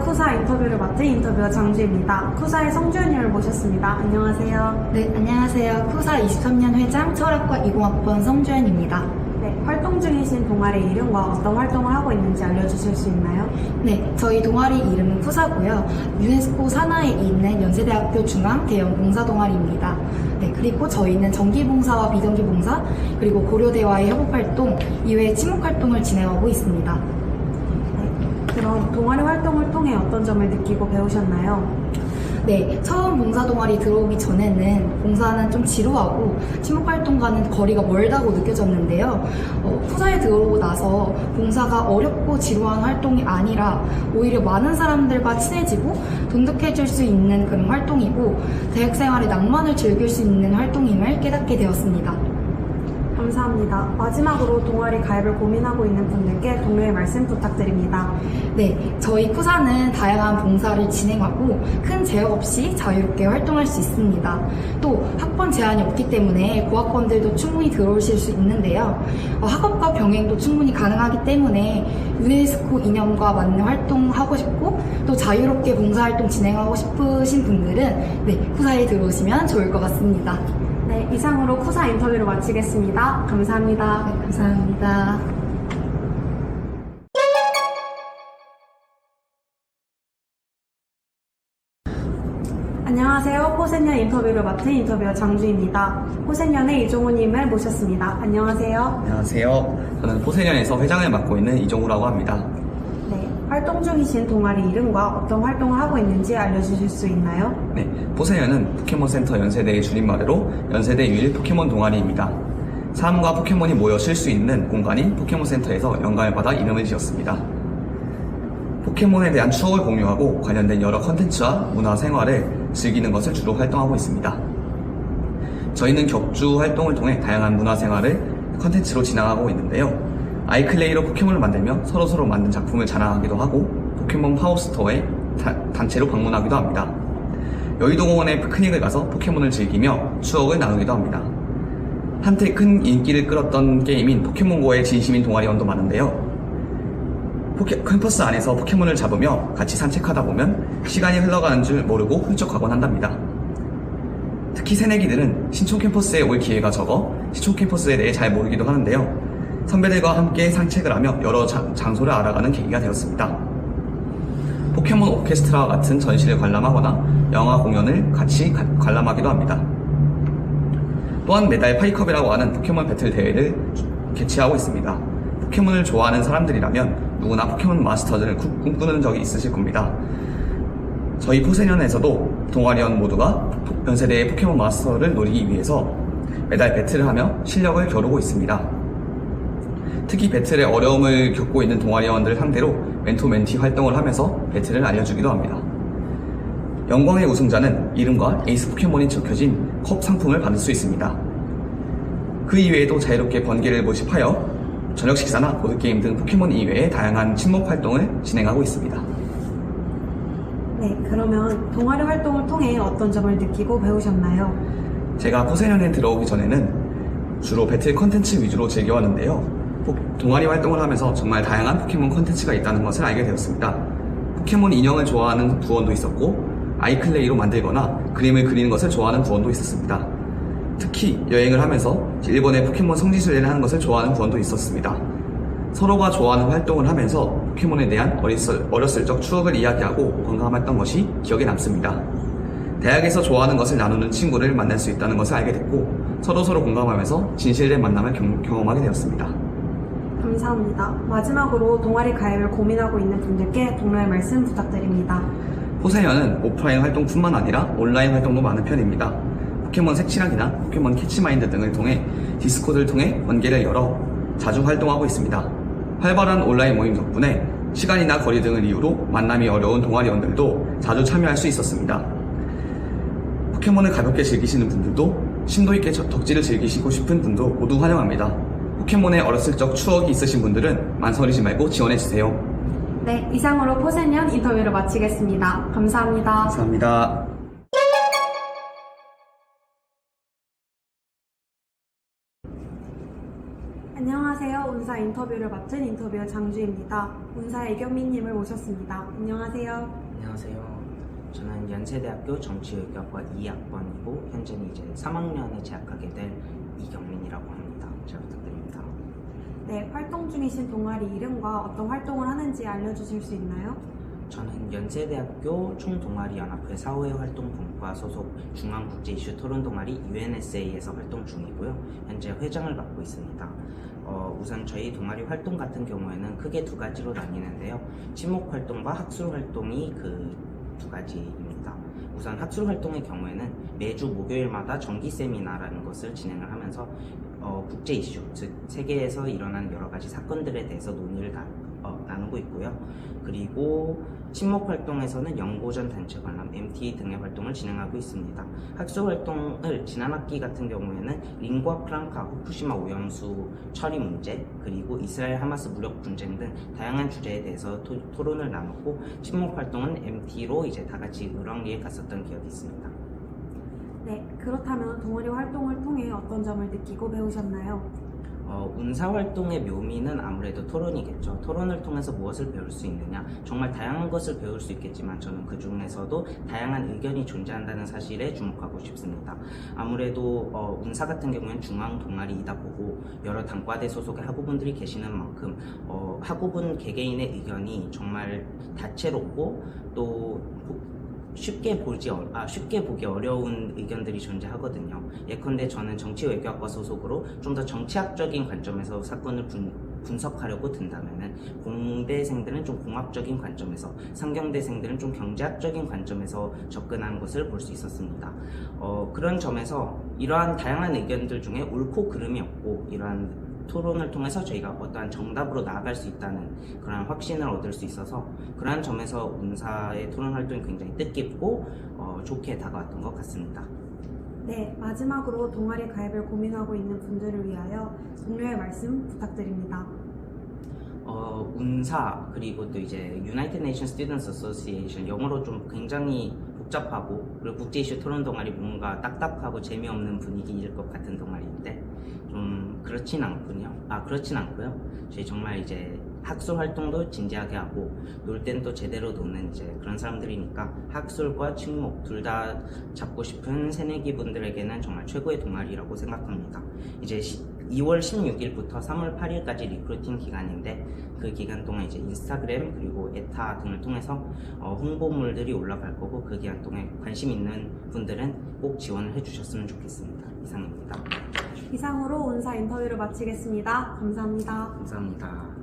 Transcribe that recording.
쿠사 인터뷰를 맡은 인터뷰어 장주입니다. 쿠사의 성주연님을 모셨습니다. 안녕하세요. 네, 안녕하세요. 쿠사 23년 회장 철학과 20학번 성주연입니다. 네, 활동 중이신 동아리 이름과 어떤 활동을 하고 있는지 알려주실 수 있나요? 네, 저희 동아리 이름은 쿠사고요. 유네스코 산하에 있는 연세대학교 중앙 대형 봉사 동아리입니다. 네, 그리고 저희는 정기봉사와 비정기봉사, 그리고 고려대와의 협업활동, 이외에 친목활동을 진행하고 있습니다. 그럼 동아리 활동을 통해 어떤 점을 느끼고 배우셨나요? 네, 처음 봉사 동아리 들어오기 전에는 봉사는 좀 지루하고 친목활동과는 거리가 멀다고 느껴졌는데요. 쿠사에 들어오고 나서 봉사가 어렵고 지루한 활동이 아니라 오히려 많은 사람들과 친해지고 돈독해질 수 있는 그런 활동이고 대학생활의 낭만을 즐길 수 있는 활동임을 깨닫게 되었습니다. 감사합니다. 마지막으로 동아리 가입을 고민하고 있는 분들께 동료의 말씀 부탁드립니다. 네, 저희 쿠사는 다양한 봉사를 진행하고 큰 제약 없이 자유롭게 활동할 수 있습니다. 또 학번 제한이 없기 때문에 고학번들도 충분히 들어오실 수 있는데요. 학업과 병행도 충분히 가능하기 때문에 유네스코 이념과 맞는 활동하고 싶고 또 자유롭게 봉사활동 진행하고 싶으신 분들은 네, 쿠사에 들어오시면 좋을 것 같습니다. 네, 이상으로 쿠사 인터뷰를 마치겠습니다. 감사합니다. 네, 감사합니다. 안녕하세요. 포센년 인터뷰를 맡은 인터뷰어 장주입니다. 포센년의 이종우님을 모셨습니다. 안녕하세요. 안녕하세요. 저는 포세년에서 회장을 맡고 있는 이종우라고 합니다. 네, 활동 중이신 동아리 이름과 어떤 활동을 하고 있는지 알려주실 수 있나요? 네, 포세년은 포켓몬센터 연세대의 줄임말로 연세대 유일 포켓몬 동아리입니다. 사람과 포켓몬이 모여 쉴 수 있는 공간인 포켓몬센터에서 영감을 받아 이름을 지었습니다. 포켓몬에 대한 추억을 공유하고 관련된 여러 컨텐츠와 문화 생활을 즐기는 것을 주로 활동하고 있습니다. 저희는 격주 활동을 통해 다양한 문화 생활을 컨텐츠로 진행하고 있는데요. 아이클레이로 포켓몬을 만들며 서로서로 만든 작품을 자랑하기도 하고 포켓몬 파워스토어에 단체로 방문하기도 합니다. 여의도공원에 피크닉을 가서 포켓몬을 즐기며 추억을 나누기도 합니다. 한때 큰 인기를 끌었던 게임인 포켓몬고에 진심인 동아리원도 많은데요. 캠퍼스 안에서 포켓몬을 잡으며 같이 산책하다 보면 시간이 흘러가는 줄 모르고 훌쩍 가곤 한답니다. 특히 새내기들은 신촌 캠퍼스에 올 기회가 적어 신촌 캠퍼스에 대해 잘 모르기도 하는데요. 선배들과 함께 산책을 하며 여러 장소를 알아가는 계기가 되었습니다. 포켓몬 오케스트라와 같은 전시를 관람하거나 영화 공연을 같이 관람하기도 합니다. 또한 매달 파이컵이라고 하는 포켓몬 배틀 대회를 개최하고 있습니다. 포켓몬을 좋아하는 사람들이라면 누구나 포켓몬 마스터를 꿈꾸는 적이 있으실 겁니다. 저희 포세년에서도 동아리원 모두가 연세대의 포켓몬 마스터를 노리기 위해서 매달 배틀을 하며 실력을 겨루고 있습니다. 특히 배틀에 어려움을 겪고 있는 동아리원들을 상대로 멘토-멘티 활동을 하면서 배틀을 알려주기도 합니다. 영광의 우승자는 이름과 에이스 포켓몬이 적혀진 컵 상품을 받을 수 있습니다. 그 이외에도 자유롭게 번개를 모집하여 저녁 식사나 보드게임 등 포켓몬 이외의 다양한 친목 활동을 진행하고 있습니다. 네, 그러면 동아리 활동을 통해 어떤 점을 느끼고 배우셨나요? 제가 포세년에 들어오기 전에는 주로 배틀 컨텐츠 위주로 즐겨왔는데요. 동아리 활동을 하면서 정말 다양한 포켓몬 컨텐츠가 있다는 것을 알게 되었습니다. 포켓몬 인형을 좋아하는 부원도 있었고 아이클레이로 만들거나 그림을 그리는 것을 좋아하는 부원도 있었습니다. 특히 여행을 하면서 일본의 포켓몬 성지순례를 하는 것을 좋아하는 부원도 있었습니다. 서로가 좋아하는 활동을 하면서 포켓몬에 대한 어렸을 적 추억을 이야기하고 공감했던 것이 기억에 남습니다. 대학에서 좋아하는 것을 나누는 친구를 만날 수 있다는 것을 알게 됐고 서로서로 공감하면서 진실된 만남을 경험하게 되었습니다. 감사합니다. 마지막으로 동아리 가입을 고민하고 있는 분들께 동료의 말씀 부탁드립니다. 포세년은 오프라인 활동뿐만 아니라 온라인 활동도 많은 편입니다. 포켓몬 색칠하기나 포켓몬 캐치마인드 등을 통해 디스코드를 통해 번개를 열어 자주 활동하고 있습니다. 활발한 온라인 모임 덕분에 시간이나 거리 등을 이유로 만남이 어려운 동아리원들도 자주 참여할 수 있었습니다. 포켓몬을 가볍게 즐기시는 분들도 심도 있게 덕질을 즐기시고 싶은 분도 모두 환영합니다. 포켓몬의 어렸을 적 추억이 있으신 분들은 망설이지 말고 지원해주세요. 네, 이상으로 포센년 인터뷰를 마치겠습니다. 감사합니다. 감사합니다. 안녕하세요. 운사 인터뷰를 맡은 인터뷰어 장주입니다. 운사의 이경민님을 모셨습니다. 안녕하세요. 안녕하세요. 저는 연세대학교 정치외교학과 2학번이고 현재는 이제 3학년에 재학하게 될 이경민이라고 합니다. 잘 부탁드립니다. 네, 활동 중이신 동아리 이름과 어떤 활동을 하는지 알려주실 수 있나요? 저는 연세대학교 총동아리연합회 사회활동분과 소속 중앙국제 이슈 토론 동아리 UNSA에서 활동 중이고요. 현재 회장을 맡고 있습니다. 우선 저희 동아리 활동 같은 경우에는 크게 두 가지로 나뉘는데요. 친목 활동과 학술 활동이 그 두 가지입니다. 우선 학술 활동의 경우에는 매주 목요일마다 정기 세미나라는 것을 진행을 하면서 국제 이슈, 즉 세계에서 일어나는 여러 가지 사건들에 대해서 논의를 나누고 있고요. 그리고 친목 활동에서는 연고전 단체 관람, MT 등의 활동을 진행하고 있습니다. 학술 활동을 지난 학기 같은 경우에는 링과 프랑카, 후쿠시마 오염수 처리 문제, 그리고 이스라엘 하마스 무력 분쟁 등 다양한 주제에 대해서 토론을 나눴고, 친목 활동은 MT로 이제 다 같이 을왕리에 갔었던 기억이 있습니다. 네, 그렇다면 동아리 활동을 통해 어떤 점을 느끼고 배우셨나요? 운사활동의 묘미는 아무래도 토론이겠죠. 토론을 통해서 무엇을 배울 수 있느냐. 정말 다양한 것을 배울 수 있겠지만 저는 그 중에서도 다양한 의견이 존재한다는 사실에 주목하고 싶습니다. 아무래도 운사 같은 경우는 중앙 동아리이다 보고 여러 단과대 소속의 학우분들이 계시는 만큼 학우분 개개인의 의견이 정말 다채롭고 또 쉽게 보기 어려운 의견들이 존재하거든요. 예컨대 저는 정치외교학과 소속으로 좀 더 정치학적인 관점에서 사건을 분석하려고 든다면은 공대생들은 좀 공학적인 관점에서, 상경대생들은 좀 경제학적인 관점에서 접근하는 것을 볼 수 있었습니다. 그런 점에서 이러한 다양한 의견들 중에 옳고 그름이 없고, 이러한 토론을 통해서 저희가 어떠한 정답으로 나아갈 수 있다는 그런 확신을 얻을 수 있어서, 그러한 점에서 운사의 토론 활동이 굉장히 뜻깊고 좋게 다가왔던 것 같습니다. 네, 마지막으로 동아리 가입을 고민하고 있는 분들을 위하여 동료의 말씀 부탁드립니다. 운사, 그리고 또 이제 United Nations Students Association, 영어로 좀 굉장히 복잡하고, 그리고 국제 이슈 토론 동아리 뭔가 딱딱하고 재미없는 분위기일 것 같은 동아리인데 좀 그렇진 않고요. 저희 정말 이제 학술 활동도 진지하게 하고 놀 땐 또 제대로 노는 이제 그런 사람들이니까 학술과 친목 둘 다 잡고 싶은 새내기 분들에게는 정말 최고의 동아리라고 생각합니다. 이제 2월 16일부터 3월 8일까지 리크루팅 기간인데, 그 기간 동안 이제 인스타그램 그리고 에타 등을 통해서 홍보물들이 올라갈 거고, 그 기간 동안 관심 있는 분들은 꼭 지원을 해주셨으면 좋겠습니다. 이상입니다. 이상으로 운사 인터뷰를 마치겠습니다. 감사합니다. 감사합니다.